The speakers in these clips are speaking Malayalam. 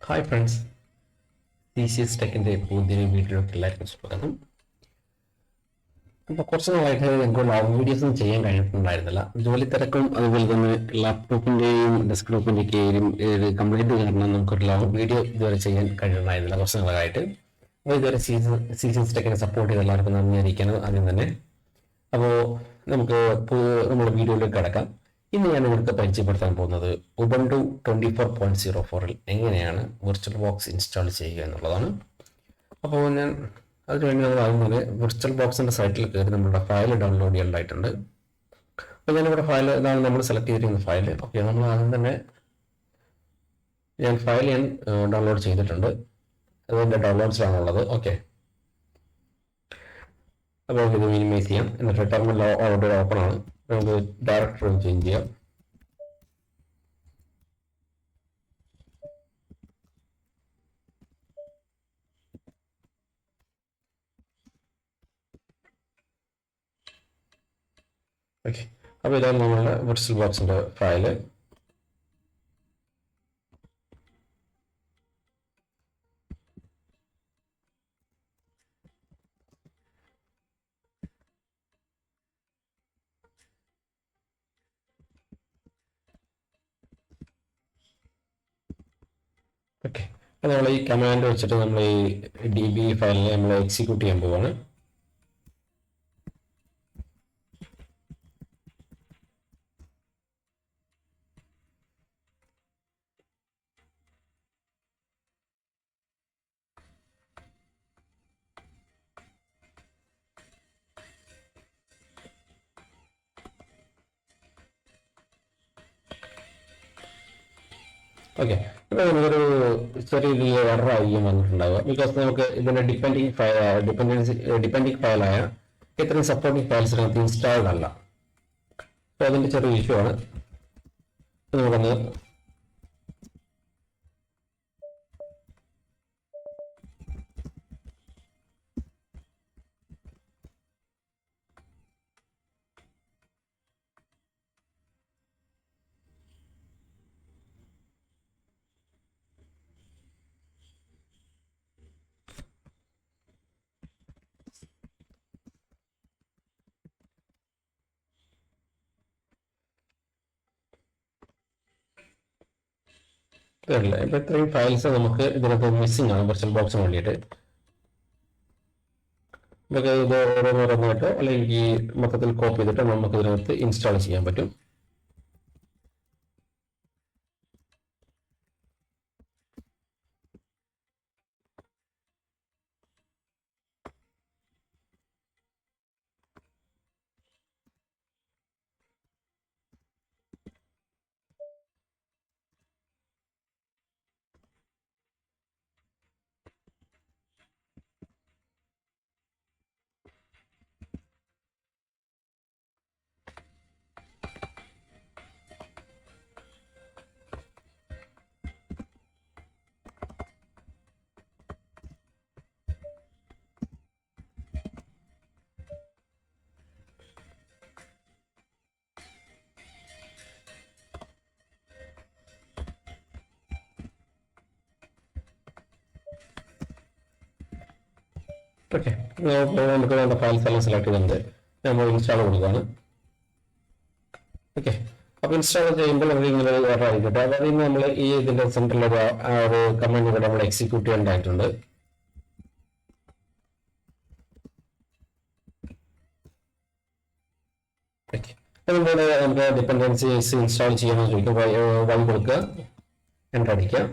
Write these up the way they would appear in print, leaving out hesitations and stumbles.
ഹായ് ഫ്രണ്ട്സ്, TCS ടെക്കിൻ്റെ പുതിയൊരു വീഡിയോയിലേക്ക് എല്ലാവർക്കും സ്വാഗതം. അപ്പോൾ കുറച്ച് നാളായിട്ട് എനിക്ക് ലോങ് വീഡിയോസ് ഒന്നും ചെയ്യാൻ കഴിഞ്ഞിട്ടുണ്ടായിരുന്നില്ല. ജോലി തിരക്കും അതുപോലെ തന്നെ ലാപ്ടോപ്പിൻ്റെയും ഡെസ്ക്ടോപ്പിൻ്റെയൊക്കെയും ഒരു കംപ്ലൈൻറ്റ് കാരണം നമുക്കൊരു ലോങ് വീഡിയോ ഇതുവരെ ചെയ്യാൻ കഴിയുന്നുണ്ടായിരുന്നില്ല കുറച്ച് നാളായിട്ട്. അപ്പോൾ ഇതുവരെ TCS ടെക്കിനെ സപ്പോർട്ട് ചെയ്ത എല്ലാവർക്കും നന്ദി അറിയിക്കണം ആദ്യം തന്നെ. അപ്പോൾ നമുക്ക് നമ്മുടെ വീഡിയോയിലേക്ക് കിടക്കാം. ഇന്ന് ഞാൻ നിങ്ങൾക്ക് പരിചയപ്പെടുത്താൻ പോകുന്നത് ഉബുണ്ടു 24.04ൽ എങ്ങനെയാണ് വിർച്വൽ ബോക്സ് ഇൻസ്റ്റാൾ ചെയ്യുക എന്നുള്ളതാണ്. അപ്പോൾ ഞാൻ അതിനുവേണ്ടി നമ്മൾ ആദ്യം തന്നെ വിർച്വൽ ബോക്സിൻ്റെ സൈറ്റിൽ കയറി നമ്മുടെ ഫയൽ ഡൗൺലോഡ് ചെയ്യേണ്ടതായിട്ടുണ്ട്. അപ്പോൾ ഞാനിവിടെ ഫയൽ ഇതാണ് നമ്മൾ സെലക്ട് ചെയ്തിരിക്കുന്ന ഫയൽ. ഓക്കെ, നമ്മൾ ആദ്യം തന്നെ ഫയൽ ഡൗൺലോഡ് ചെയ്തിട്ടുണ്ട്. അതിൻ്റെ ഡൗൺലോഡ്സിലാണുള്ളത്. ഓക്കെ, അപ്പോൾ ഇത് മിനിമൈസ് ചെയ്യാം. എന്നിട്ട് ടെർമിനൽ ഓൾറെഡി ഓപ്പൺ ആണ്. നമുക്ക് ഡയറക്ടറി ചേഞ്ച് ചെയ്യാം. ഓക്കെ, അപ്പോൾ ഇതാണ് നമ്മളുടെ വിർച്വൽ ബോക്സിൻ്റെ ഫയല്. ഓക്കെ, അപ്പോൾ നമ്മൾ ഈ കമാൻഡ് വെച്ചിട്ട് നമ്മൾ ഈ DB ഫയലിനെ നമ്മൾ എക്സിക്യൂട്ട് ചെയ്യാൻ പോവാണ്. ഓക്കെ, ഇപ്പോൾ നമുക്കൊരു ചെറിയൊരു എറർ ആയിരിക്കും വന്നിട്ടുണ്ടാവുക. ബിക്കോസ് നമുക്ക് ഇതിൻ്റെ ഡിപ്പെൻഡിങ് ഫയലായ ഇത്രയും സപ്പോർട്ടിംഗ് ഫയൽസിനകത്ത് ഇൻസ്റ്റാൾഡ് അല്ല. അപ്പോൾ അതിൻ്റെ ചെറിയ ഇഷ്യൂ ആണ്. നമുക്കൊന്ന് തരില്ല. ഇപ്പോൾ ഇത്രയും ഫയൽസ് നമുക്ക് ഇതിനകത്ത് മിസ്സിംഗ് ആണ് വിർച്വൽ ബോക്സിന് വേണ്ടിയിട്ട്. നമുക്ക് ഇത് ഓരോന്നോരോന്നായിട്ട് അല്ലെങ്കിൽ മൊത്തത്തിൽ കോപ്പി ചെയ്തിട്ട് നമുക്ക് ഇതിനകത്ത് ഇൻസ്റ്റാൾ ചെയ്യാൻ പറ്റും. ഓക്കെ, നമുക്ക് വേണ്ട ഫയൽസ് എല്ലാം സെലക്ട് ചെയ്തിട്ടുണ്ട്. നമ്മൾ ഇൻസ്റ്റാൾ കൊടുക്കുകയാണ്. ഓക്കെ, അപ്പോൾ ഇൻസ്റ്റാൾ ചെയ്യുമ്പോൾ നമുക്ക് ഇങ്ങനെ എറർ ആയിക്കോട്ടെ. അതായത് ഇന്ന് നമ്മൾ ഈ ഇതിൻ്റെ സെൻറ്ററിൽ ഒരു കമാൻഡ് കൂടെ നമ്മൾ എക്സിക്യൂട്ട് ചെയ്യേണ്ടതായിട്ടുണ്ട്. ഓക്കെ, അതുപോലെ നമുക്ക് ഡിപ്പെൻഡൻസീസ് ഇൻസ്റ്റാൾ ചെയ്യാമെന്ന് ചോദിക്കുക. വൈ കൊടുക്കുക, എൻ്റർ അടിക്കുക.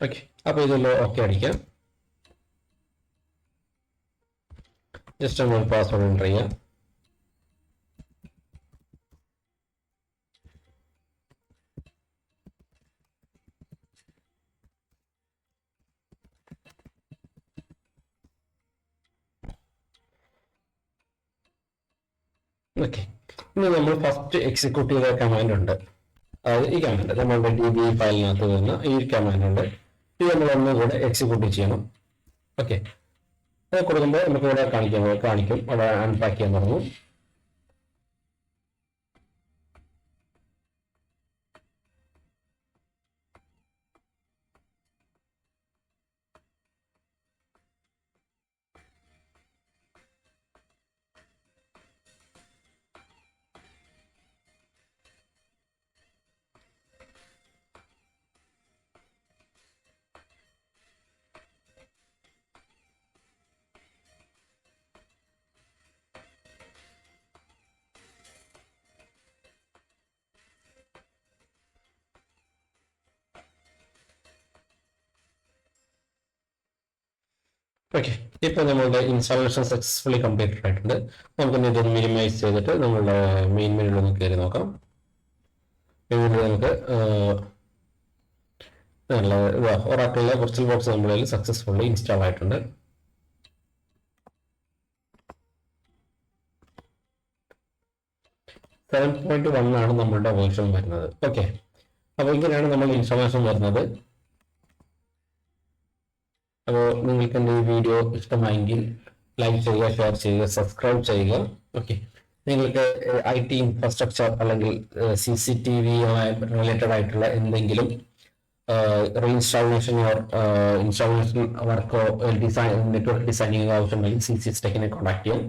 ഓക്കെ, അപ്പോൾ ഇതെല്ലാം ഓക്കെ അടിക്കാം. ജസ്റ്റ് നമ്മൾ പാസ്വേഡ് എൻ്റർ ചെയ്യാം. ഓക്കെ, ഇനി നമ്മൾ ഫസ്റ്റ് എക്സിക്യൂട്ട് ചെയ്ത കമാൻഡ് ഉണ്ട്, അതായത് ഈ കമാൻഡ് നമ്മളുടെ DB ഫയലിനകത്ത് വരുന്ന ഈ കമാൻഡ് ഉണ്ട്. ഇത് നമ്മൾ ഒന്നുകൂടെ എക്സിക്യൂട്ട് ചെയ്യണം. ഓക്കെ, അത് കൊടുക്കുമ്പോൾ നമുക്ക് ഇവിടെ കാണിക്കും അവിടെ അൺപാക്ക് ചെയ്യാൻ തുടങ്ങും. ഓക്കെ, ഇപ്പോൾ നമ്മളുടെ ഇൻസ്റ്റാളേഷൻ സക്സസ്ഫുള്ളി കംപ്ലീറ്റഡ് ആയിട്ടുണ്ട്. നമുക്കൊന്ന് ഇത് മിനിമൈസ് ചെയ്തിട്ട് നമ്മളുടെ മെയിൻ മെനുവിൽ ഒന്ന് കയറി നോക്കാം. മെയിനിൽ നമുക്ക് ഒറാക്കിളിലെ വിർച്വൽ ബോക്സ് നമ്മളിൽ സക്സസ്ഫുള്ളി ഇൻസ്റ്റാൾ ആയിട്ടുണ്ട്. ആണ് നമ്മളുടെ വേർഷൻ വരുന്നത്. ഓക്കെ, അപ്പോൾ ഇങ്ങനെയാണ് നമ്മൾ ഇൻസ്റ്റാളേഷൻ വരുന്നത്. അപ്പോൾ നിങ്ങൾക്ക് എൻ്റെ ഈ വീഡിയോ ഇഷ്ടമായെങ്കിൽ ലൈക്ക് ചെയ്യുക, ഷെയർ ചെയ്യുക, സബ്സ്ക്രൈബ് ചെയ്യുക. ഓക്കെ, നിങ്ങൾക്ക് IT ഇൻഫ്രാസ്ട്രക്ചർ അല്ലെങ്കിൽ CCTV റിലേറ്റഡ് ആയിട്ടുള്ള എന്തെങ്കിലും റീഇൻസ്റ്റാളേഷൻ ഇൻസ്റ്റാളേഷൻ വർക്കോ നെറ്റ്വർക്ക് ഡിസൈനിങ് ആവശ്യമുണ്ടെങ്കിൽ CCS ടെക്കിനെ കോൺടാക്ട് ചെയ്യാം.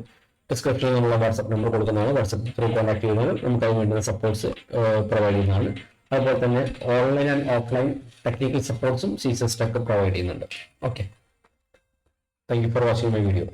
ഡിസ്ക്രിപ്ഷനിൽ നമ്മൾ വാട്സ്ആപ്പ് നമ്പർ കൊടുക്കുന്നതാണ്. വാട്സ്ആപ്പ് ത്രൂ കോൺടാക്ട് ചെയ്യുന്നത് നമുക്ക് അതിന് വേണ്ടുന്ന സപ്പോർട്ട്സ് പ്രൊവൈഡ് ചെയ്യുന്നതാണ്. അതുപോലെ തന്നെ ഓൺലൈൻ ആൻഡ് ഓഫ്ലൈൻ ടെക്നിക്കൽ സപ്പോർട്ട്സും CCS ടെക് പ്രൊവൈഡ് ചെയ്യുന്നുണ്ട്. Okay, thank you for watching my video.